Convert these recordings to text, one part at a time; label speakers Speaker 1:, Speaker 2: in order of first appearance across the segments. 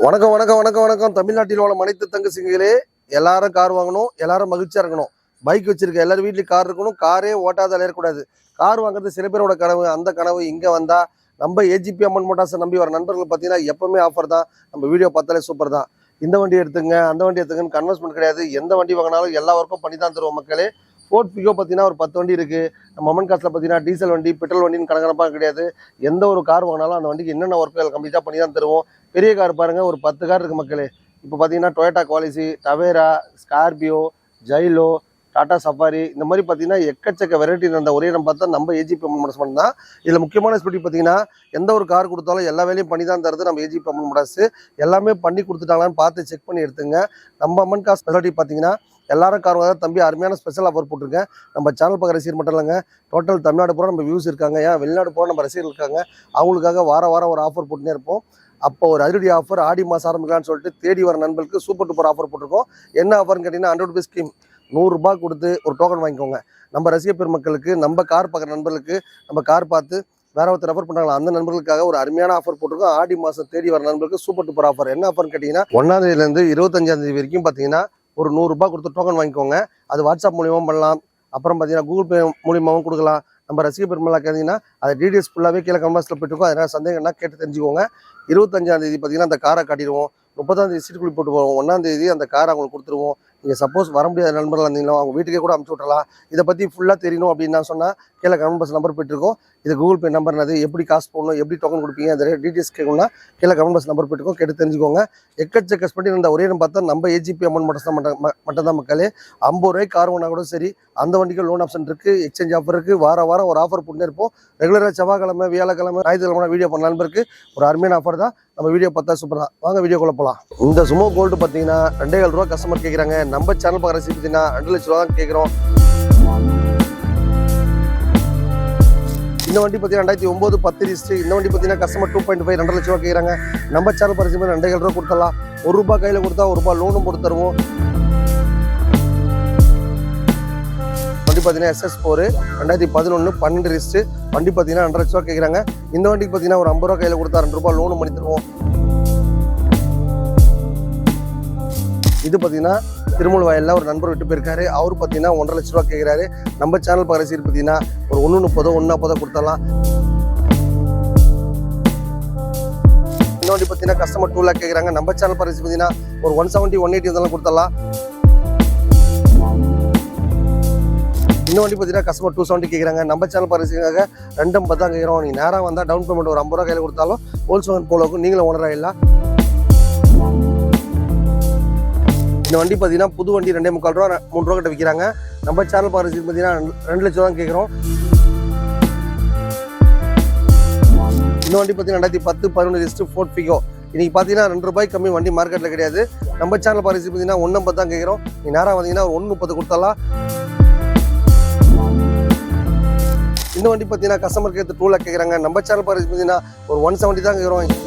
Speaker 1: வணக்கம் வணக்கம் வணக்கம் வணக்கம். தமிழ்நாட்டில் உள்ள அனைத்து தங்கச்சிங்களே, எல்லாரும் கார் வாங்கணும், எல்லாரும் மகிழ்ச்சியா இருக்கணும். பைக் வச்சிருக்க எல்லாரும் வீட்லயும் கார் இருக்கணும். காரே ஓட்டாத இருக்கக்கூடாது. கார் வாங்குறது சில பேரோட கனவு. அந்த கனவு இங்க வந்தா நம்ம ஏஜிபி அம்மன் மோட்டார்ஸ் நம்பி வர நண்பர்கள் பார்த்தீங்கன்னா எப்பவுமே ஆஃபர் தான். நம்ம வீடியோ பார்த்தாலே சூப்பர் தான். இந்த வண்டி எடுத்துங்க, அந்த வண்டி எடுத்துங்கன்னு கன்வென்ஸ்மெண்ட் கிடையாது. எந்த வண்டி வாங்கினாலும் எல்லா ஒர்க்கும் பண்ணி தான் தருவோம் மக்களே. ஃபோர்ட் பிகோ பார்த்தீங்கன்னா ஒரு 10 வண்டி இருக்குது. நம்ம அம்மன் காசில் பார்த்தீங்கன்னா டீசல் வண்டி, பெட்ரோல் வண்டின்னு கணக்கணப்பாக கிடையாது. எந்த ஒரு கார் வாங்கினாலும் அந்த வண்டிக்கு என்னென்ன ஒர்க்குகள் கம்ப்ளீட்டாக பண்ணி தான் தருவோம். பெரிய கார் பாருங்கள், ஒரு 10 கார் இருக்குது மக்களே. இப்போ பார்த்தீங்கன்னா Toyota Qualis, Tavera, Scorpio, Xylo, Tata Safari, இந்த மாதிரி பார்த்தீங்கன்னா எக்கச்சக்க வெரைட்டி இருந்த ஒரே நம்ம பார்த்தா நம்ம ஏஜிபி அம்மன் மோட்டார்ஸ் தான். இதில் முக்கியமான ஸ்பெட்டி பார்த்தீங்கன்னா எந்த ஒரு கார் கொடுத்தாலும் எல்லா வேலையும் பண்ணி தான் தருது நம்ம ஏஜிபி அம்மன் மோட்டார்ஸ். எல்லாமே பண்ணி கொடுத்துட்டாங்களான்னு பார்த்து செக் பண்ணி எடுத்துங்க. நம்ம அம்மன் கார் ஸ்பெஷாலிட்டி பார்த்தீங்கன்னா எல்லாரும் கார் வாங்க தம்பி அருமையான ஸ்பெஷல் ஆஃபர் போட்டிருக்கேன். நம்ம சேனல் பார்க்குற ரசிகர் மட்டும் இல்லைங்க, டோட்டல் தமிழ்நாடு பூரா நம்ம வியூஸ் இருக்காங்க, ஏன் வெளிநாடு பூரா நம்ம ரசிகர்கள் இருக்காங்க. அவங்களுக்காக வாரம் ஒரு ஆஃபர் போட்டுனே இருப்போம். அப்போ ஒரு அதிரடி ஆஃபர் ஆடி மாதம் ஆரம்பிக்கலான்னு சொல்லிட்டு தேடி வர நண்பர்களுக்கு சூப்பர் டூப்பர் ஆஃபர் போட்டிருக்கோம். என்ன ஆஃபர்னு கேட்டிங்கன்னா 100 ரூபீஸ் ஸ்கீம். 100 ரூபாய் கொடுத்து ஒரு டோக்கன் வாங்கிக்கோங்க. நம்ம ரசிக பெருமக்களுக்கு, நம்ம கார் பார்க்குற நண்பர்களுக்கு, நம்ம கார் பார்த்து வேற ஒருத்தர் ரெஃபர் பண்ணாங்களா அந்த நண்பர்களுக்காக ஒரு அருமையான ஆஃபர் போட்டிருக்கோம். ஆடி மாதம் தேடி வர நண்பர்களுக்கு சூப்பர் டூப்பர் ஆஃபர். என்ன ஆஃபர்னு கேட்டிங்கன்னா 1ஆம் தேதியிலேருந்து 25ஆம் தேதி வரைக்கும் பார்த்தீங்கன்னா ஒரு 100 ரூபாய் கொடுத்து டோக்கன் வாங்கிக்கோங்க. அது வாட்ஸ்அப் மூலியமாக பண்ணலாம். அப்புறம் பார்த்தீங்கன்னா கூகுள் பே மூலியமாகவும் கொடுக்கலாம். நம்ம ரசிக பெருமளா கேட்டீங்கன்னா அது டீடைல்ஸ் ஃபுல்லாகவே கீழே கமெண்ட்ஸில் போயிட்டுருக்கோம். அதனால் சந்தேகம்னா கேட்டு தெரிஞ்சுக்கோங்க. 25ஆம் தேதி பார்த்தீங்கன்னா அந்த காரை காட்டிடுவோம். 30ஆம் தேதி சீட்டு குழி போட்டு போவோம். 1ஆம் தேதி அந்த காரை அவங்களுக்கு கொடுத்துருவோம். நீங்கள் சப்போஸ் வர முடியாத நண்பர்கள் இருந்தீங்களோ அவங்க வீட்டுக்கே கூட அனுப்பிச்சு விட்றலாம். இதை பற்றி ஃபுல்லாக தெரியணும் அப்படின்னு நான் சொன்னால் கீழே கமெண்ட் பாக்ஸ் நம்பர் போயிட்டுருக்கோம். இது கூகுள் பே நம்பர், அது எப்படி காசு போடணும், எப்படி டோக்கன் கொடுப்பீங்க, அந்த டீடைல்ஸ் கேட்கணும்னா கீழே கமெண்ட் பாக்ஸ் நம்பர் போயிட்டுருக்கோம், கேட்டு தெரிஞ்சுக்கோங்க. எக்கச்சக்க ஸ்பெட்டி இருந்த ஒரே பார்த்தா நம்ம ஏஜிபி அம்மன் மட்டும் தான் மக்களே. 50 ரூபாய்க்கு கார் வாங்கினா கூட சரி, அந்த வண்டிக்கு லோன் ஆப்ஷன் இருக்குது, எக்ஸ்சேஞ்ச் ஆஃபர் இருக்குது. வாரம் ஒரு ஆஃபர் போட்டுனே இருப்போம். ரெகுலராக செவ்வாய்க்கிழமை, வியாழக்கிழமை, ஞாயிற்றுக்கிழமை வீடியோ பண்ண நண்பருக்கு ஒரு அருமையான ஆஃபர் தான். நம்ம வீடியோ பார்த்தா சூப்பர் தான். வாங்க வீடியோக்குள்ள போகலாம். இந்த சுமோ கோல்டு பார்த்தீங்கன்னா 2,700 ரூபா கஸ்டமர் கேட்குறாங்க. நம்ம சேனல் பார்க்குற ரசிகர் பார்த்தீங்கன்னா 2 லட்ச ரூபா தான் கேட்குறோம். இந்த வண்டி பார்த்தீங்கன்னா 2009 10 ரிஜிஸ்ட்ரி. இந்த வண்டி பார்த்தீங்கன்னா கஸ்டமர் 2.5 2 லட்ச ரூபா கேட்குறாங்க. நம்ம சேனல் பார்க்குற 2,700 ரூபா கொடுத்தலாம். ₹1 கையில் கொடுத்தா ₹1 லோனும் போட்டு தருவோம். வண்டி பார்த்தீங்கன்னா SS4 2011 12 ரிஜிஸ்ட்ரி. வண்டி பார்த்தீங்கன்னா 2 லட்ச ரூபா கேட்குறாங்க. இந்த வண்டிக்கு பார்த்தீங்கன்னா ஒரு ₹50 கையில் கொடுத்தா ₹2 லோனும் பண்ணி தருவோம். இது பார்த்தீங்கன்னா திருமூல் வயலில் ஒரு நண்பர் விட்டு போயிருக்காரு. அவர் பார்த்தீங்கன்னா 1.5 லட்ச ரூபா கேட்குறாரு. நம்ம சேனல் பார்க்குற சீர் பார்த்தீங்கன்னா ஒரு 130 140 கொடுத்தலாம். இந்த வண்டி பார்த்தீங்கன்னா கஸ்டமர் 2 லேக் கேட்குறாங்க. நம்ம சேனல் பார்க்குற பார்த்தீங்கன்னா ஒரு 170 180 இருந்தாலும் கொடுத்தலாம். இந்த வண்டி பார்த்தீங்கன்னா கஸ்டமர் 270 கேட்குறாங்க. நம்ம சேனல் பார்க்குறதுக்காக 250 தான் கேட்குறோம். நீங்கள் நேராக வந்தால் டவுன் பேமெண்ட் ஒரு ₹50 கையில் கொடுத்தாலும் ஹோல்சேல் போலோக்கும் நீங்களும் ஓனராக இல்லை. இந்த வண்டி பார்த்தீங்கன்னா புது வண்டி 2.25 ரூபா 3 ரூபா கிட்ட விற்கிறாங்க. நம்ம சேனல் பார்க்குறது பார்த்தீங்கன்னா 2 லட்சம் தான் கேட்குறோம். இந்த வண்டி பார்த்தீங்கன்னா 2010 11 ரிஜிஸ்டர் ஃபோர்ட் பிகோ. இன்னைக்கு பார்த்தீங்கன்னா ₹2 கம்மி வண்டி மார்க்கெட்டில் கிடையாது. நம்ம சேனல் பார்க்குறது பார்த்தீங்கன்னா 150 தான் கேட்குறோம். நீங்கள் நேராக வந்தீங்கன்னா ஒரு 130 கொடுத்தலாம். இந்த வண்டி பார்த்தீங்கன்னா கஸ்டமருக்கு எடுத்து 2 லேக் கேட்குறாங்க. நம்ம சேனல் பார்க்குறது பார்த்தீங்கன்னா ஒரு 170 தான் கேட்குறோம்.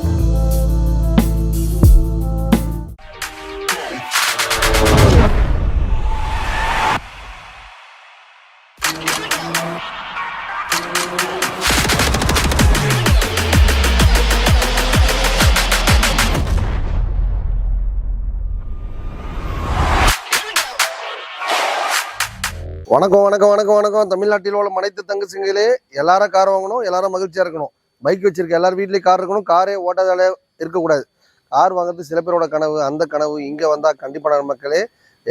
Speaker 1: வணக்கம் வணக்கம் வணக்கம் வணக்கம். தமிழ்நாட்டில் உள்ள அனைத்து தங்கச்சிங்களே, எல்லாரும் கார் வாங்கணும், எல்லாரும் மகிழ்ச்சியாக இருக்கணும். பைக் வச்சிருக்க எல்லாரும் வீட்லேயும் கார் இருக்கணும். காரே ஓட்டாதாலே இருக்கக்கூடாது. கார் வாங்குறது சில பேரோட கனவு. அந்த கனவு இங்கே வந்தால் கண்டிப்பான மக்களே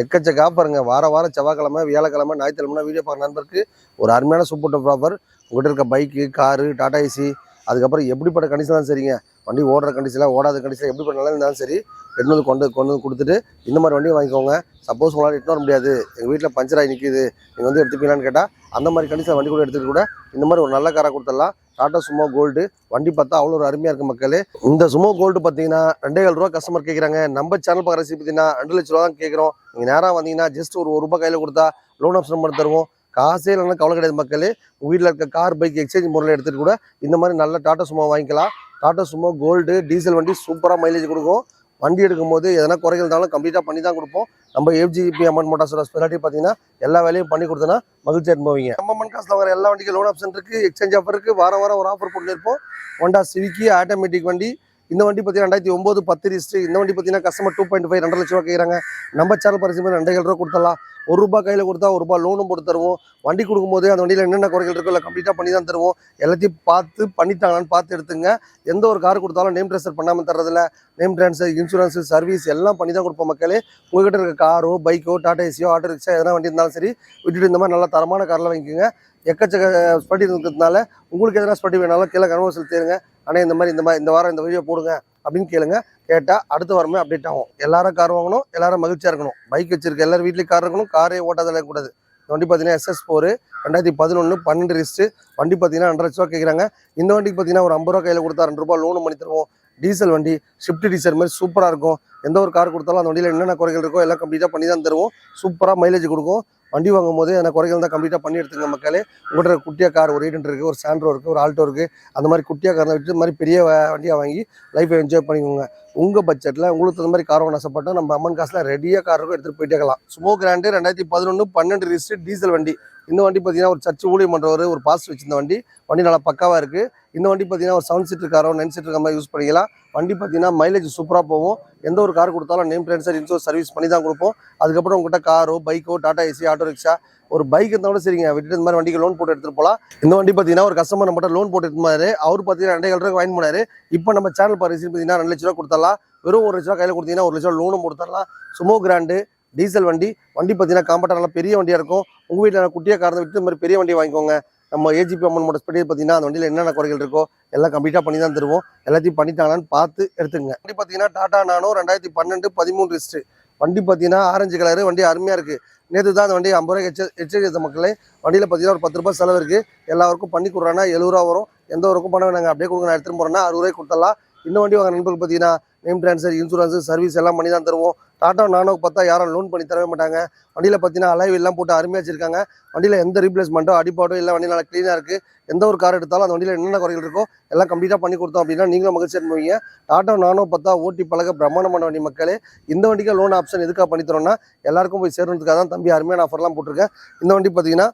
Speaker 1: எக்கச்சக்க ஆஃபருங்க. வாரம் செவ்வாய்க்கிழமை, வியாழக்கிழமை, ஞாயிற்றுக்கிழமை வீடியோ பார்க்குற நண்பருக்கு ஒரு அருமையான சூப்பர் டூப்பர் ஆஃபர். உங்கள்கிட்ட இருக்க பைக்கு, காரு, டாடா ஏசி, அதுக்கப்புறம் எப்படிப்பட்ட கண்டிஷன் தான் சரிங்க, வண்டி ஓடுற கண்டிஷனில், ஓடாத கண்டிஷனில் எப்படிப்பட்ட நல்லா இருந்தாலும் சரி, எடுத்து கொண்டு கொடுத்துட்டு இந்த மாதிரி வண்டியை வாங்கிக்கோங்க. சப்போஸ் உங்களால் எடுத்து வர முடியாது, எங்கள் வீட்டில் பஞ்சர் ஆகி நிற்கிது, நீங்கள் வந்து எடுத்துப்பீங்களான்னு கேட்டால் அந்த மாதிரி கண்டிஷன் வண்டி கூட எடுத்துகிட்டு கூட இந்த மாதிரி ஒரு நல்ல காராக கொடுத்துடலாம். டாடா சுமோ கோல்டு வண்டி பார்த்தா அவ்வளோ ஒரு அருமையாக இருக்குது மக்களே. இந்த சுமோ கோல்டு பார்த்தீங்கன்னா 2,700 ரூபா கஸ்டமர் கேட்குறாங்க. நம்ம சேனல் பார்க்குற ரசிகர் பார்த்தீங்கன்னா 2 லட்ச ரூபா தான் கேட்குறோம். நீங்கள் நேராக வந்தீங்கன்னா ஜஸ்ட் ஒரு ₹1 கையில் கொடுத்தா லோன் ஆப்ஷன் பண்ணி தருவோம். காசே இல்லைன்னா கவலை கிடையாது மக்களே. உங்கள் வீட்டில் இருக்க கார், பைக் எக்ஸ்சேஞ்ச் முறையில் எடுத்துகிட்டு கூட இந்த மாதிரி நல்ல டாடா சுமோ வாங்கிக்கலாம். டாடா சுமோ கோல்டு டீசல் வண்டி சூப்பராக மைலேஜ் கொடுக்கும். வண்டி எடுக்கும்போது எதனா குறைகள் இருந்தாலும் கம்ப்ளீட்டாக பண்ணி தான் கொடுப்போம். நம்ம ஏஜிபி அம்மன் மோட்டார்ஸோட ஸ்பெஷாலிட்டி பார்த்தீங்கன்னா எல்லா வேலையும் பண்ணி கொடுத்தனா மகிழ்ச்சி அனுபவிங்க. நம்ம அம்மன் காசில் வர எல்லா வண்டிக்கும் லோன் ஆப்ஷன் இருக்குது, எக்ஸ்சேஞ்ச் ஆஃபர் இருக்குது. வாரம் ஒரு ஆஃபர் போட்டு இருப்போம். ஹோண்டா சிவிக்கி ஆட்டோமேட்டிக் வண்டி, இந்த வண்டி பார்த்தீங்கன்னா 2009 10 ரிஜிஸ்ட்ரு. இந்த வண்டி பார்த்தீங்கன்னா கஸ்டமர் 2.5 2 லட்ச ரூபா கேட்குறாங்க. நம்ம சேனல் பரிசு 2.5 ரூபா கொடுத்துடலாம். ₹1 கையில் கொடுத்தா ₹1 லோனும் போட்டு தருவோம். வண்டி கொடுக்கும்போது அந்த வண்டியில் என்னென்ன குறைகள் இருக்கோ இல்லை கம்ப்ளீட்டாக பண்ணி தான் தருவோம். எல்லாத்தையும் பார்த்து பண்ணிட்டாங்களான்னு பார்த்து எடுத்துங்க. எந்த ஒரு கார் கொடுத்தாலும் நேம் ட்ரான்ஸ்ஃபர் பண்ணாமல் தர்றதில்ல. நேம் ட்ரான்ஸ்ஃபர், இன்சூரன்ஸு, சர்வீஸ் எல்லாம் பண்ணி தான் கொடுப்போம் மக்களே. உங்கள்கிட்ட இருக்க காரோ, பைக்கோ, டாடா ஏசியோ, ஆட்டோ ரிக்ஷா எதனா வண்டி இருந்தாலும் சரி விட்டுட்டு இந்த மாதிரி நல்லா தரமான காரில் வாங்கிக்கோங்க. எக்கச்சக்க ஸ்பட்டி இருக்கிறதுனால உங்களுக்கு எதனா ஸ்பட்டி வேணாலும் கீழே கன்வர்சல் தேருங்க. ஆனால் இந்த வாரம் இந்த வீடியோ போடுங்க அப்படின்னு கேளுங்க. கேட்டால் அடுத்த வாரமே அப்டேட் ஆகும். எல்லாரும் கார் வாங்கணும், எல்லாரும் மகிழ்ச்சியாக இருக்கணும். பைக் வச்சிருக்க எல்லாரும் வீட்லேயும் கார் இருக்கணும். காரே ஓட்டாத கூடாது. இந்த வண்டி பார்த்தீங்கன்னா SS4 2011 12 ரிஜிஸ்ட்ரு. வண்டி பார்த்தீங்கன்னா 2 லட்ச ரூபா கேட்குறாங்க. இந்த வண்டிக்கு பார்த்தீங்கன்னா ஒரு ₹50 கையில் கொடுத்தா ₹2 லோனு பண்ணி தருவோம். டீசல் வண்டி, ஷிஃப்ட் டீசல் மாதிரி சூப்பராக இருக்கும். எந்த ஒரு கார் கொடுத்தாலும் அந்த வண்டியில் என்னென்ன குறைகள் இருக்கோ எல்லாம் கம்ப்ளீட்டாக பண்ணி தான் தருவோம். சூப்பராக மைலேஜ் கொடுக்கும். வண்டி வாங்கும் போது அந்த குறைகள் தான் கம்ப்ளீட்டாக பண்ணி எடுத்துங்க மக்களே. உங்கள்கிட்ட குட்டியாக கார் ஒரு 800 இருக்குது, ஒரு சாண்ட்ரோ இருக்குது, ஒரு ஆல்டோ இருக்குது. அந்த மாதிரி குட்டியாக காரை விட்டு இந்த மாதிரி பெரிய வண்டியாக வாங்கி லைஃப்பை என்ஜாய் பண்ணிக்கோங்க. உங்கள் பட்ஜெட்டில் உங்களுக்கு தகுந்த மாதிரி கார் வாங்க ஆசைப்பட்டால் நம்ம அம்மன் காசில் ரெடியாக கார் இருக்கும், எடுத்துகிட்டு போயிட்டே இருக்கலாம். சுமோ கிராண்டு 2011 12 ரிஜிஸ்ட்ரு டீசல் வண்டி. இந்த வண்டி பார்த்தீங்கன்னா ஒரு சர்ச் ஊழியம் பண்ணுறவர் ஒரு பாஸ் வச்சிருந்த வண்டி. வண்டி நல்லா பக்காவாக இருக்குது. இந்த வண்டி பார்த்தீங்கன்னா ஒரு 7 சீட்டர் காரோ 9 சீட்டர் கார் மாதிரி யூஸ் பண்ணிக்கலாம். வண்டி பார்த்தீங்கன்னா மைலேஜ் சூப்பராக போகும். எந்த ஒரு கார் கொடுத்தாலும் நேம் ட்ரான்ஸ்ஃபர், இன்சூரன்ஸ், சர்வீஸ் பண்ணி தான் கொடுப்போம். அதுக்கப்புறம் உங்கள்கிட்ட காரோ, பைக்கோ, டாடா ஏசி, ஆட்டோ ரிக்ஷா, ஒரு பைக் இருந்தாலும் சரிங்க விட்டுட்டு இந்த மாதிரி வண்டிக்கு லோன் போட்டு எடுத்துகிட்டு போகலாம். இந்த வண்டி பார்த்தீங்கன்னா ஒரு கஸ்டமர் நம்மகிட்ட லோன் போட்டு எடுத்துமாரு. அவர் பார்த்தீங்கன்னா 2.5 ரூபாய் வாங்கி போனாரு. இப்போ நம்ம சேனல் பரிசு பார்த்தீங்கன்னா 2 லட்ச ரூபா கொடுத்துடலாம். வெறும் 1 லட்ச ரூபா கையில் கொடுத்தீங்கன்னா 1 லட்ச ரூபா லோனும் கொடுத்துடலாம். சுமோ கிராண்டு டீசல் வண்டி. வண்டி பார்த்தீங்கன்னா காம்பேக்டாக நல்லா பெரிய வண்டியாக இருக்கும். உங்கள் வீட்டில் குட்டியாக காரை விட்டு இந்த மாதிரி பெரிய வண்டியை வாங்கிக்கோங்க. நம்ம ஏஜிபி அம்மன் மோட்டர்ஸ் பற்றி பார்த்தீங்கன்னா அந்த வண்டியில் என்னென்ன குறைகள் இருக்கோ எல்லாம் கம்ப்ளீட்டாக பண்ணி தான் தருவோம். எல்லாத்தையும் பண்ணிட்டாங்களான்னு பார்த்து எடுத்துங்க. வண்டி பார்த்தீங்கன்னா டாடா நானோ 2012 13 ரிஜிஸ்ட்ரு. வண்டி பார்த்தீங்கன்னா ஆரஞ்சு கலரு. வண்டி அருமையாக இருக்குது. நேற்று தான் அந்த வண்டி ₹50 எச்சரிக்கை மக்களே. வண்டியில் பார்த்தீங்கன்னா ஒரு ₹10 செலவு இருக்குது. எல்லாருக்கும் பண்ணி கொடுறாங்கன்னா ₹70 வரும். எந்த ஒருக்கும் பண்ண வேணாங்க. அப்படியே கொடுங்க, நான் எடுத்துகிட்டு போகிறேன்னா ₹60 கொடுத்துடலாம். இந்த வண்டி வாங்க நண்பர்கள் பார்த்தீங்கன்னா நேம் ட்ரான்ஸ்ஃபர், இன்சூரன்ஸு, சர்வீஸ் எல்லாம் பண்ணி தான் தருவோம். டாடா நானோக்கு பார்த்தா யாரும் லோன் பண்ணி தரவே மாட்டாங்க. வண்டியில் பார்த்தீங்கன்னா அலைவ் எல்லாம் போட்டு அருமையாக வச்சிருக்காங்க. வண்டியில் எந்த ரீப்ளேஸ்மெண்ட்டோ அடிப்பாட்டோ இல்லை, வண்டி நல்லா க்ளீனாக இருக்குது. எந்த ஒரு கார் எடுத்தாலும் அந்த வண்டியில் என்னென்ன குறைகள் இருக்கோ எல்லாம் கம்ப்ளீட்டாக பண்ணி கொடுத்தோம் அப்படின்னா நீங்களும் மகிழ்ச்சி அனுபவிங்க. டாடா நானோ பார்த்தா ஓட்டி பழக பிரம்மாண்டமான வண்டி மக்களே. இந்த வண்டிக்கு லோன் ஆப்ஷன் எதுக்காக பண்ணி தரோம்னா எல்லாருக்கும் போய் சேரணுன்றதுக்காக தான் தம்பி அருமையான ஆஃபர்லாம் போட்டிருக்கேன். இந்த வண்டி பார்த்தீங்கன்னா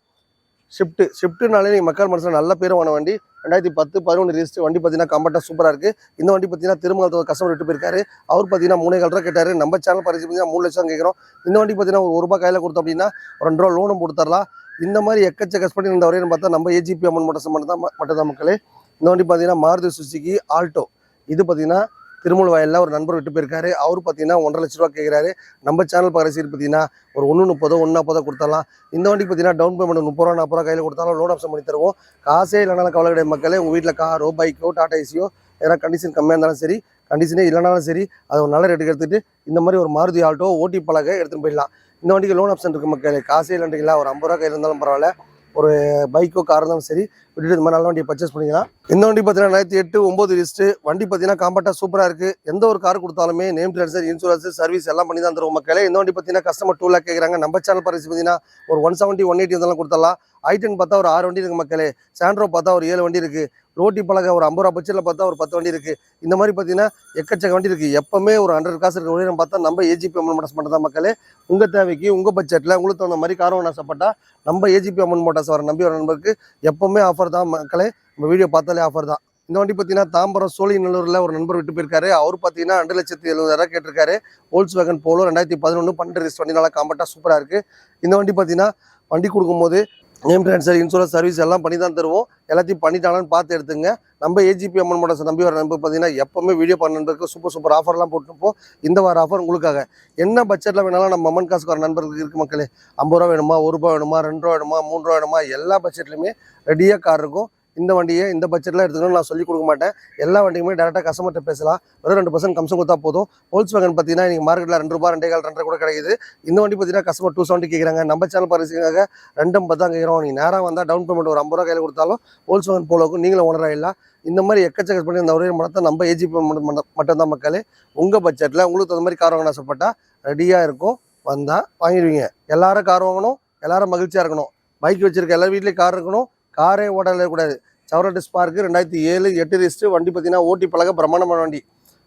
Speaker 1: ஷிஃப்ட்டுனாலே நீங்கள் மக்கள் மனசில் நல்ல பேருமான வண்டி. 2010 11 ரிஜிஸ்ட்ரு. வண்டி பார்த்தீங்கன்னா கம்ஃபர்ட்டாக சூப்பராக இருக்குது. இந்த வண்டி பார்த்தீங்கன்னா திருமங்கலத்தில் ஒரு கஸ்டமர் விட்டு போயிருக்காரு. அவர் பார்த்தீங்கன்னா 3.5 ரூபா கேட்டார். நம்ம சேனல் பரிசு பார்த்தீங்கன்னா 3 லட்சம் கேட்குறோம். இந்த வண்டி பார்த்தீங்கன்னா ஒரு ₹1 கையில் கொடுத்தோம் அப்படின்னா ஒரு ₹2 லோனும் போட்டு தரலாம். இந்த மாதிரி எக்கச்சக்க பண்ணி இந்த வரையும் பார்த்தா நம்ம ஏஜிபி அம்மன் மோட்டர்ஸ் மட்டும்தான் மக்களே. இந்த வண்டி பார்த்தீங்கன்னா மாருதி சுசுகி ஆல்டோ. இது பார்த்தீங்கன்னா திருமுல்வாயிலில் ஒரு நண்பர் விட்டு போயிருக்காரு. அவர் பார்த்தீங்கன்னா 1.5 லட்ச ரூபா கேட்குறாரு. நம்ம சேனல் பரிசு பார்த்தீங்கன்னா ஒரு 1.30 1.40 கொடுத்தலாம். இந்த வண்டி பார்த்தீங்கன்னா டவுன் பேமெண்ட் ₹30 40 கையில் கொடுத்தாலும் லோன் ஆப்ஷன் பண்ணி தருவோம். காசே இல்லைனாலும் கவலை கிடையாது மக்களே. உங்கள் வீட்டில் காரோ, பைக்கோ, டாடா ஏசியோ ஏன்னா கண்டிஷன் கம்மியாக இருந்தாலும் சரி, கண்டிஷனே இல்லைனாலும் சரி, அது ஒரு நல்ல ரேட்டுக்கு எடுத்துகிட்டு இந்த மாதிரி ஒரு மாருதி ஆல்டோ ஓட்டி பழக எடுத்துகிட்டு போயிடலாம். இந்த வண்டிக்கு லோன் ஆப்ஷன் இருக்குது மக்களே. காசே இல்லைன்றீங்களா, ஒரு ₹50 கையில் இருந்தாலும் பரவாயில்ல. ஒரு பைக்கோ கார் இருந்தாலும் சரி விட்டுட்டு இந்த மாதிரி நல்ல வண்டியை பர்ச்சேஸ் பண்ணிக்கலாம். இந்த வண்டி பார்த்தீங்கன்னா 2008 9 ரிஜிஸ்ட்ரு. வண்டி பார்த்தீங்கன்னா காம்பேக்டாக சூப்பராக இருக்குது. எந்த ஒரு கார் கொடுத்தாலுமே நேம் ட்ரான்ஸ்ஃபர், இன்சூரன்ஸ், சர்வீஸ் எல்லாம் பண்ணி தான் தருவோம் மக்களே. இந்த வண்டி பார்த்தீங்கன்னா கஸ்டமர் 2 லேக் கேட்குறாங்க. நம்ம சேனல் பரிசு பார்த்தீங்கன்னா ஒரு 170 180 இருந்தாலும் கொடுத்துடலாம். I10 பார்த்தா ஒரு 6 வண்டி இருக்குது மக்களே. சாண்ட்ரோ பார்த்தா ஒரு 7 வண்டி இருக்குது. ரோட்டி பழக ஒரு ₹50 பட்ஜெட்டில் பார்த்தா ஒரு 10 வண்டி இருக்குது. இந்த மாதிரி பார்த்தீங்கன்னா எக்கச்சக்க வண்டி இருக்குது. எப்பவுமே ஒரு 100 காசு இருக்கிற வழியை பார்த்தா நம்ம ஏஜிபி அம்மன் மோட்டர்ஸ் மட்டும் தான் மக்களே. உங்கள் தேவைக்கு உங்கள் பட்ஜெட்டில் உங்களுக்கு தகுந்த மாதிரி கார் வாங்க ஆசைப்பட்டால் நம்ம ஏஜிபி அம்மன் மோட்டர்ஸ் வர நம்பி வர நண்பருக்கு எப்பவுமே ஆஃபர் தான் மக்களே. நம்ம வீடியோ பார்த்தாலே ஆஃபர் தான். இந்த வண்டி பார்த்தீங்கன்னா தாம்பரம் சோழிநல்லூரில் ஒரு நண்பர் விட்டு போயிருக்காரு. அவர் பார்த்தீங்கன்னா 2,70,000 கேட்டிருக்காரு. Volkswagen Polo 2011 12 register. வண்டி நல்லா காம்பேக்டாக சூப்பராக இருக்குது. இந்த வண்டி பார்த்தீங்கன்னா வண்டி கொடுக்கும்போது நேம் ட்ரான்ஸ்ஃபர், இன்சூரன்ஸ், சர்வீஸ் எல்லாம் பண்ணி தான் தருவோம். எல்லாத்தையும் பண்ணிட்டாங்கன்னு பார்த்து எடுத்துங்க. நம்ம ஏஜிபி அம்மன் மோட்டர்ஸ் நம்பி வர நம்பர் பார்த்தீங்கன்னா எப்பவுமே வீடியோ பண்ண நண்பருக்கு சூப்பர் ஆஃபர்லாம் போட்டுப்போம். இந்த வார ஆஃபர் உங்களுக்காக. என்ன பட்ஜெட்டில் வேணாலும் நம்ம அம்மன் காசுக்கு வர நண்பர்களுக்கு இருக்குது மக்களே. ₹50 வேணுமா, ₹1 வேணுமா, ₹2 வேணுமா, ₹3 வேணுமா, எல்லா பட்ஜெட்லையுமே ரெடியாக கார் இருக்கும். இந்த வண்டியை இந்த பட்ஜெட்டில் எடுத்துக்கணும்னு நான் சொல்லிக் கொடுக்க மாட்டேன். எல்லா வண்டியுமே டேரெக்டாக கஸ்டமர்கிட்ட பேசலாம். வெறும் 2% கம்சம் கொடுத்தா போதும். Volkswagen பார்த்தீங்கன்னா நீங்கள் மார்க்கெட்டில் ₹2 2.25 2.5 கூட கிடைக்குது. இந்த வண்டி பார்த்தீங்கன்னா கஸ்டமர் 270 கேட்குறாங்க. நம்ம சேனல் பரிசுக்காக 2.50 தான் கேட்குறோம். நீங்கள் நேராக வந்தால் டவுன் பேமெண்ட் ஒரு ₹50 கையில் கொடுத்தாலும் Volkswagen Poloவுக்கு நீங்களும் ஓனராக இல்லை. இந்த மாதிரி எக்கச்சக்க பண்ணி இந்த ஒரே மனத்தை நம்ம ஏஜிபி மட்டும்தான் மக்களே. உங்கள் பட்ஜெட்டில் உங்களுக்கு தகுந்த மாதிரி கார் வாங்கணும் ஆசைப்பட்டால் ரெடியாக இருக்கும். வந்தால் வாங்கிடுவீங்க. எல்லாரும் கார் வாங்கணும், எல்லாரும் மகிழ்ச்சியாக இருக்கணும். பைக் வச்சுருக்க எல்லா வீட்லேயும் கார் இருக்கணும். காரே ஓட்டல கூடாது. Chevrolet Spark 2007 8 register. வண்டி பார்த்தீங்கன்னா ஓட்டி பழக பிரமாண்டமான வண்டி.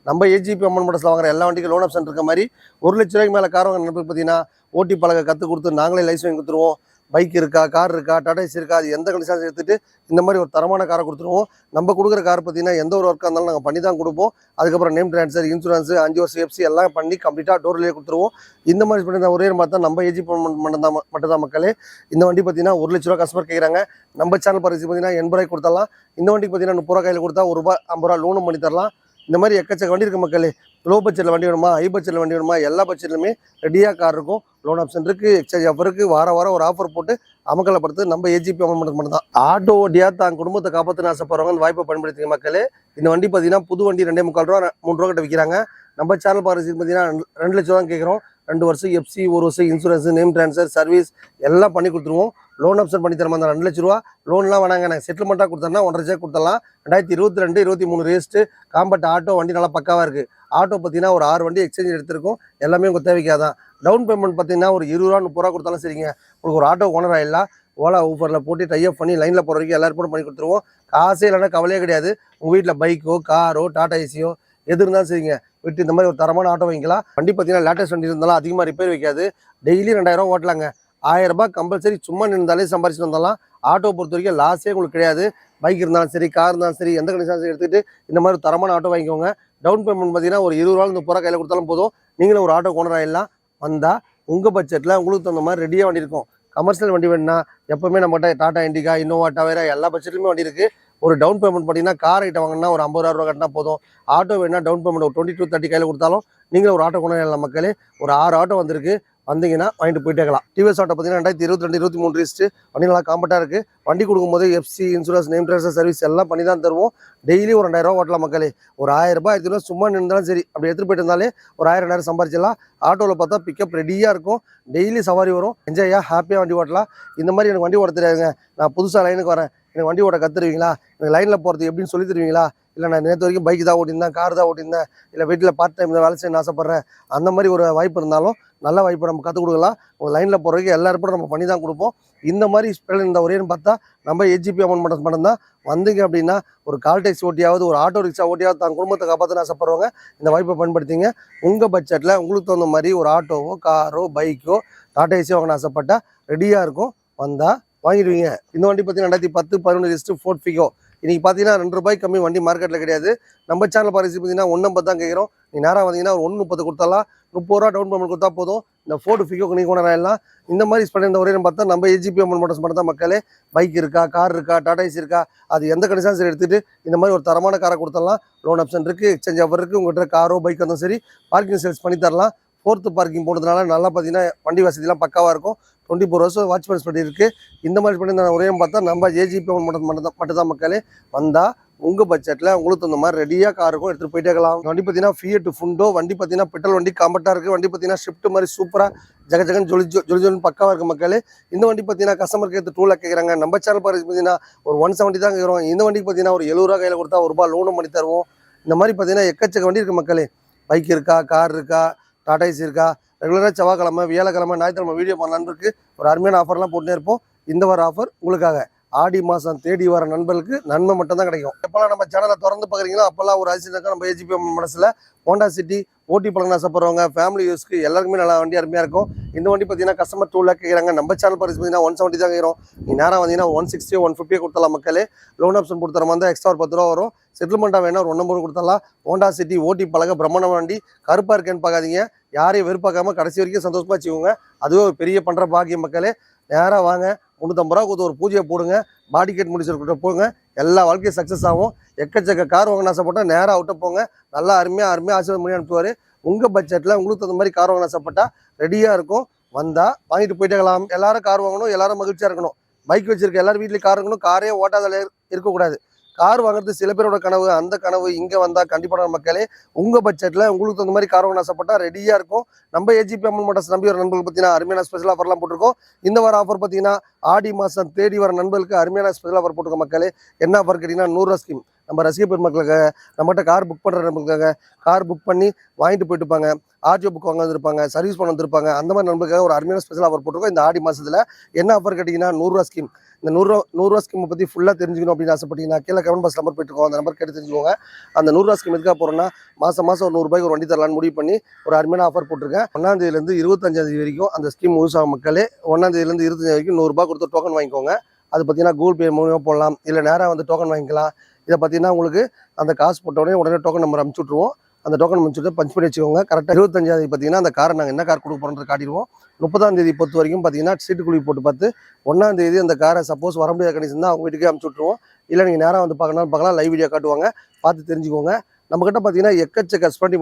Speaker 1: நம்ம ஏஜிபி அம்மன் மோட்டர்ஸில் வாங்குற எல்லா வண்டிக்கும் லோன் ஆப்ஷன் இருக்க மாதிரி 1 லட்ச ரூபாய்க்கு மேலே கார் வாங்க நண்பருக்கு பார்த்தீங்கன்னா ஓட்டி பழக கற்றுக் கொடுத்து நாங்களே லைசன்ஸ் வாங்கி கொடுத்துருவோம். பைக் இருக்கா, கார் இருக்கா, டாடா ஏசி இருக்கா, அது எந்த கண்டிஷன் எடுத்துட்டு இந்த மாதிரி ஒரு தரமான காரை கொடுத்துருவோம். நம்ம கொடுக்குற கார் பார்த்தீங்கன்னா எந்த ஒரு ஒர்க்காக இருந்தாலும் நாங்கள் பண்ணி தான் கொடுப்போம். அதுக்கப்புறம் நேம் ட்ரான்ஸ்ஃபர், இன்சூரன்ஸ், 5 வருஷம் எஃப்சி எல்லாம் பண்ணி கம்ப்ளீட்டாக டோர்லேயே கொடுத்துருவோம். இந்த மாதிரி பண்ணி ஒரே பார்த்தா நம்ம ஏஜி மட்டும்தான் மக்களே. இந்த வண்டி பார்த்தீங்கன்னா 1 லட்ச ரூபா கஸ்டமர் கேட்குறாங்க. நம்ம சேனல் பரிசு பார்த்தீங்கன்னா 80 ரூபாய்க்கு கொடுத்தலாம். இந்த வண்டிக்கு பார்த்தீங்கன்னா 30 ரூபா கையில் கொடுத்தா ₹1 50 ரூபா லோனும் பண்ணி தரலாம். இந்த மாதிரி எக்கச்சக்க வண்டி இருக்குது மக்களே. லோ பட்ஜெட்டில் வண்டி வேணுமா, ஹை பட்ஜெட்டில் வண்டி வேணுமா, எல்லா பட்ஜெட்லையுமே ரெடியாக கார் இருக்கும். லோன் ஆப்ஷன் இருக்குது, எக்ஸ்சேஞ்ச் ஆஃபர் இருக்குது. வாரம் ஒரு ஆஃபர் போட்டு அமக்கலப்படுத்து நம்ம ஏஜிபி அமௌண்ட் மட்டும் தான். ஆட்டோ ஓட்டியா தான் குடும்பத்தை காப்பாற்றின ஆசைப்படுறவங்க அந்த வாய்ப்பை பயன்படுத்திங்க மக்களே. இந்த வண்டி பார்த்தீங்கன்னா புது வண்டி 2.25 ரூபா 3 ரூபா கிட்ட விற்கிறாங்க. நம்ம சேனல் பாருங்க பார்த்தீங்கன்னா 2 லட்சம் தான் கேட்குறோம். 2 வருஷம் எஃப்சி, 1 வருஷம் இன்சூரன்ஸ், நேம் ட்ரான்ஸ்ஃபர், சர்வீஸ் எல்லாம் பண்ணி கொடுத்துருவோம். லோன் ஆப்ஷன் பண்ணி தர மாதிரி 2 லட்ச ரூபா லோன்லாம் வேணாங்க. நாங்கள் செட்டில்மெண்ட்டாக கொடுத்தோம்னா 1.5 லட்சம் கொடுத்துடலாம். 2022, 23 ரேஸ்ட்டு காம்பேக்ட் ஆட்டோ வண்டி நல்லா பக்காவாக இருக்குது. ஆட்டோ பார்த்தீங்கன்னா ஒரு 6 வண்டி எக்ஸ்சேஞ்ச் எடுத்திருக்கோம். எல்லாமே உங்கள் தேவைக்காதான். டவுன் பேமெண்ட் பார்த்தீங்கன்னா ஒரு 20 ரூபா 30 ரூபா கொடுத்தாலும் சரிங்க. உங்களுக்கு ஒரு ஆட்டோ ஓனர் ஆகிடலாம். ஓலா ஊபரில் போட்டு டைப் பண்ணி லைனில் போகிற வரைக்கும் எல்லாருக்கும் பண்ணி கொடுத்துருவோம். காசே இல்லைன்னா கவலையே கிடையாது. உங்கள் வீட்டில் பைக்கோ, காரோ, டாடா ஏசியோ எது இருந்தாலும் சரிங்க விட்டு இந்த மாதிரி ஒரு தரமான ஆட்டோ வாங்கிக்கலாம். வண்டி பார்த்தீங்கன்னா லேட்டஸ்ட் வண்டி இருந்தாலும் அதிகமாக ரிப்பேர் வைக்காது. டெய்லி 2000 ரூபா ஓட்டலாங்க. 1000 ரூபாய் கம்பல்சரி சும்மா நின்றாலே சம்பாரிச்சுட்டு வந்தாலும். ஆட்டோ பொறுத்த வரைக்கும் லாஸே உங்களுக்கு கிடையாது. பைக் இருந்தாலும் சரி, கார் இருந்தாலும் சரி, எந்த கண்டிஷன் எடுத்துகிட்டு இந்த மாதிரி தரமான ஆட்டோ வாங்கிக்கோங்க. டவுன் பேமெண்ட் பார்த்தீங்கன்னா ஒரு 20 ரூபா 30 ரூபா கையில் கொடுத்தாலும் போதும். நீங்களும் ஒரு ஆட்டோ ஓனர் ஆகிடலாம். வந்தால் உங்கள் பட்ஜெட்டில் உங்களுக்கு தகுந்த மாதிரி ரெடியாக வண்டி இருக்கும். கமர்ஷியல் வண்டி வேணுன்னா எப்போவுமே நம்மகிட்ட டாடா இண்டிகா, இன்னோவா, டவேரா எல்லா பட்ஜெட்லையுமே வண்டி இருக்குது. ஒரு டவுன் பேமெண்ட் பார்த்தீங்கன்னா கார் ஐட்டம் வாங்கினா ஒரு 50,000 ரூபா கட்டினா போதும். ஆட்டோ வேணுன்னா டவுன் பேமெண்ட் ஒரு 20 to 30 கையில் கொடுத்தாலும் நீங்களும் ஒரு ஆட்டோ கொண்டு வரலாம் மக்களே. ஒரு 6 ஆட்டோ வந்திருக்கு. வந்தீங்கன்னா வாங்கிட்டு போயிட்டே இருக்கலாம். டிவிஎஸ் ஆட்டோ பார்த்தீங்கன்னா 2022, 23 ரேஸ்ட்டு வண்டி நல்லா காம்பேக்டாக இருக்குது. வண்டி கொடுக்கும்போது FC, insurance, name transfer, service எல்லாம் பண்ணி தான் தருவோம். டெய்லி ஒரு 2000 ரூபா ஓட்டலாம் மக்களே. ஒரு 1000 ரூபாய் 1000 ரூபா சும்மா நின்றாலும் சரி, அப்படி எடுத்துகிட்டு போயிட்டு இருந்தாலே ஒரு 1000 2000 சம்பாரிச்சிடலாம். ஆட்டோவில் பார்த்தா பிக்கப் ரெடியாக இருக்கும். டெய்லி சவாரி வரும். என்ஜாயாக ஹாப்பியாக வண்டி ஓட்டலாம். இந்த மாதிரி எனக்கு வண்டி ஓட்ட தெரியாதுங்க, நான் புதுசாக லைனுக்கு வரேன், எனக்கு வண்டி ஓட்ட கற்றுருவீங்களா, எனக்கு லைனில் போகிறது எப்படின்னு சொல்லி தருவீங்களா, இல்லை நான் நேற்று வரைக்கும் பைக் தான் ஓட்டியிருந்தேன், கார் தான் ஓட்டியிருந்தேன், இல்லை வீட்டில் பார்ட் டைம் வேலை செய்யணும்னு ஆசைப்பட்றேன், அந்த மாதிரி ஒரு வாய்ப்பு இருந்தாலும் நல்ல வாய்ப்பு நம்ம கற்றுக் கொடுக்கலாம். ஒரு லைனில் போகிற வரைக்கும் எல்லாருக்கும் நம்ம பண்ணி தான் கொடுப்போம். இந்த மாதிரி இந்த ஒரேன்னு பார்த்தா நம்ம ஏஜிபி அமௌண்ட் மட்டும்தான். வந்தீங்க அப்படின்னா ஒரு கால் டாக்ஸி ஓட்டியாவது, ஒரு ஆட்டோ ரிக்ஷா ஓட்டியாவது தான் குடும்பத்தை காப்பாற்றின ஆசைப்படுறவங்க இந்த வாய்ப்பை பயன்படுத்திங்க. உங்கள் பட்ஜெட்டில் உங்களுக்கு தகுந்த மாதிரி ஒரு ஆட்டோவோ, காரோ, பைக்கோ, டாடா ஏசியோ வாங்கின ஆசைப்பட்டால் ரெடியாக இருக்கும். வந்தால் வாங்கிடுவீங்க. இந்த வண்டி பார்த்தீங்கன்னா 2010, 11 ரெஜிஸ்டர் ஃபோர்ட் ஃபிகோ. இன்றைக்கி பார்த்தீங்கன்னா 2 ரூபாய்க்கு கம்மி வண்டி மார்க்கெட்டில் கிடையாது. நம்ம சேனல் பாரிசி பார்த்தீங்கன்னா 1.50 தான் கேட்குறோம். நீ நேராக வந்தீங்கன்னா ஒரு 1.30 கொடுத்தாலாம். 30 ரூபா டவுன் பேமெண்ட் கொடுத்தா போதும். இந்த ஃபோர்ட் ஃபிகோக்கு நீங்கள் கொண்டு வரலாம். இந்த மாதிரி பண்ணி இந்த ஒரே பார்த்தா நம்ம ஏஜிபி அமௌண்ட் மட்டும் தான் மக்களே. பைக் இருக்கா, கார் இருக்கா, டாடா ஏசி இருக்கா, அது எந்த கண்டிஷன் சரி எடுத்துகிட்டு இந்த மாதிரி ஒரு தரமான காரை கொடுத்துடலாம். லோன் ஆப்ஷன் இருக்குது, எக்ஸ்சேஞ்ச் ஆஃபர் இருக்குது. உங்கள்கிட்ட காரோ, பைக் இருந்தாலும் சரி பார்க்கிங் சேல்ஸ் பண்ணி தரலாம். 4th பார்க்கிங் போனதுனால நல்லா பார்த்தீங்கன்னா வண்டி வசதிலாம் பக்காவாக இருக்கும். 24 ஹவர்ஸ் வாட்ச்மேன்ஸ் பண்ணி இருக்குது. இந்த மாதிரி பண்ணி நான் ஒரே பார்த்தா நம்ம ஏஜிபி மட்டும் தான் மக்களே. வந்தால் உங்கள் பட்ஜெட்டில் உங்களுக்கு தகுந்த மாதிரி ரெடியாக கார் இருக்கும், எடுத்துகிட்டு போயிட்டே இருக்கலாம். வண்டி பார்த்தீங்கன்னா ஃபியட் ஃபுண்டோ. வண்டி பார்த்தீங்கன்னா பெட்ரோல் வண்டி காம்பேக்டாக இருக்குது. வண்டி பார்த்தீங்கன்னா ஷிஃப்ட் மாதிரி சூப்பராக ஜகன் ஜொலி பக்காவாக இருக்குது மக்களே. இந்த வண்டி பார்த்தீங்கன்னா கஸ்டமருக்கு ஏற்ற 2 லேக் கேட்குறாங்க. நம்ம சேனல் பார்த்தீங்கன்னா ஒரு 170 தான் கேட்குறோம். இந்த வண்டிக்கு பார்த்தீங்கன்னா ஒரு 70 ரூபா கையில் கொடுத்தா ₹1 லோனும் பண்ணி தருவோம். இந்த மாதிரி பார்த்தீங்கன்னா எக்கச்சக்க வண்டி இருக்குது மக்களே. பைக் இருக்கா, கார் இருக்கா, டாடா ஏசி இருக்கா, ரெகுலராக செவ்வாய்க்கிழமை, வியாழக்கிழமை, ஞாயிற்றுக்கிழமை வீடியோ பண்ணலான்னு இருக்குது. ஒரு அருமையான ஆஃபர்லாம் போட்டுனே இருப்போம். இந்த வார ஆஃபர் உங்களுக்காக. ஆடி மாதம் தேடி வர நண்பர்களுக்கு நன்மை மட்டும் தான் கிடைக்கும். எப்போல்லாம் நம்ம சேனலை திறந்து பார்க்குறீங்களோ அப்போல்லாம் ஒரு அதிசயம் இருக்கும். நம்ம ஏஜிபி மனசில் ஹோண்டா சிட்டி ஓட்டி பழங்க ஆசைப்படுறவங்க, ஃபேமிலி யூஸ்க்கு எல்லாருக்குமே நல்லா வண்டி அருமையாக இருக்கும். இந்த வண்டி பார்த்தீங்கன்னா கஸ்டமர் 2 லேக் கேட்குறாங்க. நம்ம சேனல் பரிசு பார்த்தீங்கன்னா 170 தான் கேட்குறோம். நீ நேராக வந்தீங்கன்னா 160, 150 கொடுத்தலாம் மக்களே. லோன் ஆப்ஷன் கொடுத்துற மாதிரி எக்ஸ்ட்ரா ஒரு 10 ரூபா வரும். செட்டில்மெண்ட்டாக வேணா ஒரு 1 கொடுத்தலாம். ஹோண்டா சிட்டி ஓட்டி பழக பிரம்மாண்ட வண்டி. கருப்பாக இருக்கேன்னு பார்க்காதீங்க. யாரையும் வெறுப்பாக்காம கடைசி வரைக்கும் சந்தோஷமா வச்சுக்கோங்க. அதுவே ஒரு பெரிய பண்ணுற பாக்கியம் மக்களே. நேராக வாங்க, 350 ரூபா கொடுத்து ஒரு பூஜையை போடுங்க, பாடி கேட் முடிச்சுக்கிட்ட போங்க, எல்லா வாழ்க்கையும் சக்ஸஸ் ஆகும். எக்கச்சக்க கார் வாங்கின ஆசைப்பட்டால் நேராக விட்டு போங்க. நல்லா அருமையாக ஆசீர்வாதம் பண்ணி அனுப்புவார். உங்கள் பட்ஜெட்டில் உங்களுக்கு தகுந்த மாதிரி கார் வாங்கின ஆசைப்பட்டால் ரெடியாக இருக்கும். வந்தால் வாங்கிட்டு போயிட்டே இருக்கலாம். எல்லாரும் கார் வாங்கணும், எல்லாரும் மகிழ்ச்சியாக இருக்கணும். பைக் வச்சிருக்க எல்லாரும் வீட்லேயும் கார் இருக்கணும். காரே ஓட்டாத இருக்கக்கூடாது. கார் வாங்குறது சில பேரோட கனவு. அந்த கனவு இங்கே வந்தால் கண்டிப்பான மக்களே. உங்கள் பட்ஜெட்டில் உங்களுக்கு தகுந்த மாதிரி கார் வாங்க ஆசைப்பட்டால் ரெடியாக இருக்கும். நம்ம ஏஜிபி அமௌண்ட் மட்டும் நம்பி வர நண்பர்களுக்கு பார்த்தீங்கன்னா அருமையான ஸ்பெஷல் ஆஃபர்லாம் போட்டிருக்கோம். இந்த வார ஆஃபர் பார்த்தீங்கன்னா ஆடி மாதம் தேடி வர நண்பர்களுக்கு அருமையான ஸ்பெஷல் ஆஃபர் போட்டிருக்கோம் மக்களே. என்ன ஆஃபர் கேட்டிங்கன்னா 100 ரூபா ஸ்கீம். நம்ம ரசிக பெருமக்களுக்காக நம்மகிட்ட கார் புக் பண்ணுற நம்மளுக்காக கார் புக் பண்ணி வாங்கிட்டு போயிட்டு இருப்பாங்க, ஆர்டிஓ புக் வாங்க வந்திருப்பாங்க, சர்வீஸ் பண்ண வந்திருப்பாங்க. அந்த மாதிரி நம்மளுக்காக ஒரு அருமையான ஸ்பெஷல் ஆஃபர் போட்டிருக்கோம் இந்த ஆடி மாதத்தில். என்ன ஆஃபர் கேட்டிங்கன்னா 100 ஸ்கீம். இந்த 100 ஸ்கீமை பற்றி ஃபுல்லாக தெரிஞ்சுக்கணும் அப்படின்னு ஆசைப்பட்டீங்கன்னா கீழே கமெண்ட் பாக்ஸ் நம்பர் போயிட்டுருக்கோம், அந்த நம்பர் கேட்டு தெரிஞ்சுக்கோங்க. அந்த 100 ஸ்கீம் எதுக்காக போகிறோம்னா மாதம் ஒரு 100 ஒரு வண்டி தரலான்னு முடிவு பண்ணி ஒரு அருமையான ஆஃபர் போட்டிருக்கேன். 1ஆம் தேதியிலேருந்து 25ஆம் தேதி வரைக்கும் அந்த ஸ்கீம் யூஸ் ஆகும் மக்களே. 1ஆம் தேதியிலேருந்து 25 வரைக்கும் 100 கொடுத்து டோக்கன் வாங்கிக்கோங்க. அது பார்த்தீங்கன்னா கூகுள் பே மூலியமாக போடலாம், இல்லை நேராக வந்து டோக்கன் வாங்கிக்கலாம். இதை பார்த்தீங்கன்னா உங்களுக்கு அந்த காசு போட்ட உடனே டோக்கன் நம்பர் அனுப்பிச்சி விட்ருவோம். அந்த டோக்கன் முடிச்சுட்டு பஞ்ச் பண்ணி வச்சுக்கோங்க. கரெக்டாக 25ஆம் தேதி பார்த்தீங்கன்னா அந்த காரை நாங்கள் என்ன கார் கொடுக்க போகிறோம்னு காட்டிடுவோம். 30ஆம் தேதி பொறுத்த வரைக்கும் பார்த்தீங்கன்னா சீட்டு குழி போட்டு பார்த்து 1ஆம் தேதி அந்த காரை சப்போஸ் வர முடியாத கண்டிஷன் தான் அவங்க வீட்டுக்கே அனுப்பிச்சி விட்ருவோம். இல்லை நீங்கள் நேராக வந்து பார்க்கலாம், லைவ் வீடியோ காட்டுவாங்க, பார்த்து தெரிஞ்சுக்கோங்க. நம்மக்கிட்ட பார்த்தீங்கன்னா எக்கச்சக்க ஸ்பெண்ட்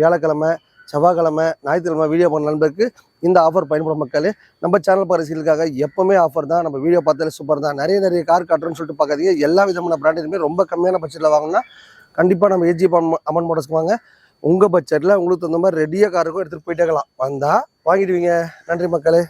Speaker 1: வியாழக்கிழமை, செவ்வாய்க்கிழமை, ஞாயிற்றுக்கிழமை வீடியோ பண்ண நண்பருக்கு இந்த ஆஃபர் பயன்படும் மக்களே. நம்ம சேனல் பரிசீலுக்காக எப்பவுமே ஆஃபர் தான். நம்ம வீடியோ பார்த்தாலே சூப்பர் தான். நிறைய கார் காட்டுறோன்னு சொல்லிட்டு பார்க்காதீங்க. எல்லா விதமான பிராண்டுமே ரொம்ப கம்மியான பட்ஜெட்டில் வாங்கினா கண்டிப்பாக நம்ம ஏஜி அமன் மோட்டர்ஸ்க்கு வாங்க. உங்கள் பட்ஜெட்டில் உங்களுக்கு தகுந்த மாதிரி ரெடியாக காருக்கும் எடுத்துகிட்டு போயிட்டே இருக்கலாம். வந்தால் வாங்கிடுவீங்க. நன்றி மக்களே.